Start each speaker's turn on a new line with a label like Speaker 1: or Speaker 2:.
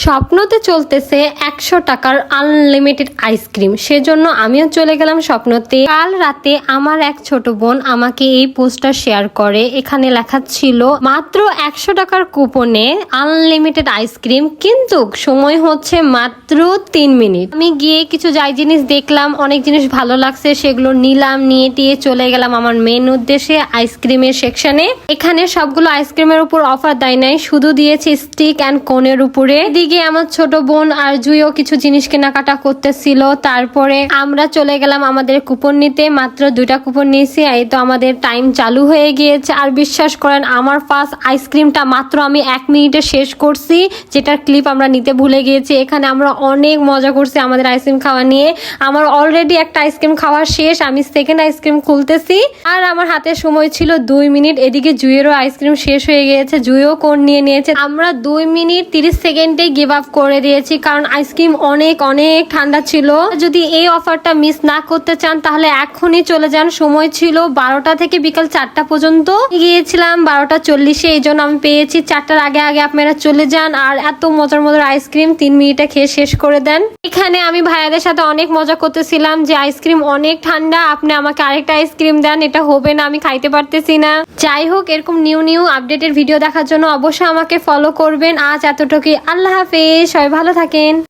Speaker 1: স্বপ্নতে চলতেছে 100 টাকার unlimited ice cream. সেজন্য আমিও চলে গেলাম স্বপ্নতে। কাল রাতে আমার এক ছোট বোন আমাকে এই পোস্টটা শেয়ার করে। এখানে লেখা ছিল মাত্র 100 টাকার কুপনে আনলিমিটেড আইসক্রিম, কিন্তু সময় হচ্ছে মাত্র 3 মিনিট। আমি গিয়ে কিছু যাই জিনিস দেখলাম, অনেক জিনিস ভালো লাগছে, সেগুলো নিলাম, নিয়ে টিয়ে চলে গেলাম আমার মেন উদ্দেশ্যে, আইসক্রিমের সেকশনে। এখানে সবগুলো আইসক্রিমের উপর অফার দেয় নাই, শুধু দিয়েছে স্টিক অ্যান্ড কোনের উপরে। দিকে আমার ছোট বোন আর জুইও কিছু জিনিস কেনাকাটা করতেছিল। তারপরে আমরা চলে গেলাম আমাদের কুপন নিতে। মাত্র 2টা কুপন নিয়েছি, এই তো আমাদের টাইম চালু হয়ে গিয়েছে। আর বিশ্বাস করেন, আমার ফার্স্ট আইসক্রিমটা মাত্র আমি 1 মিনিটে শেষ করছি, যেটার ক্লিপ আমরা নিতে ভুলে গিয়েছি। এখানে আমরা অনেক মজা করছি আমাদের আইসক্রিম খাওয়া নিয়ে। আমার অলরেডি একটা আইসক্রিম খাওয়া শেষ, আমি সেকেন্ড আইসক্রিম খুলতেছি আর আমার হাতে সময় ছিল 2 মিনিট। এদিকে জুইয়েরও আইসক্রিম শেষ হয়ে গিয়েছে, জুইও কোন নিয়ে নিয়েছে। আমরা 2 মিনিট 30 সেকেন্ডে গিভ আপ করে দিয়েছি, কারণ আইসক্রিম অনেক অনেক ঠান্ডা ছিল। যদি এই অফারটা মিস না করতে চান তাহলে এখনই চলে যান। সময় ছিল 12টা থেকে বিকাল 4টা পর্যন্ত। গিয়েছিলাম 12টা 40-এ, এই জন্য আমি পেয়েছি। 4টার আগে আগে আপনারা চলে যান আর এত মজার মজার আইসক্রিম 3 মিনিটে খেয়ে শেষ করে দেন। এখানে আমি ভাইয়াদের সাথে অনেক মজা করতেছিলাম যে আইসক্রিম অনেক ঠান্ডা, আপনি আমাকে আরেকটা আইসক্রিম দেন, এটা হবে না, আমি খাইতে পারতেছি না। যাই হোক, এরকম নিউ আপডেটের ভিডিও দেখার জন্য অবশ্যই আমাকে ফলো করবেন। আজ এতটুকুই, আল্লাহ হাফেজ, সবাই ভালো থাকেন।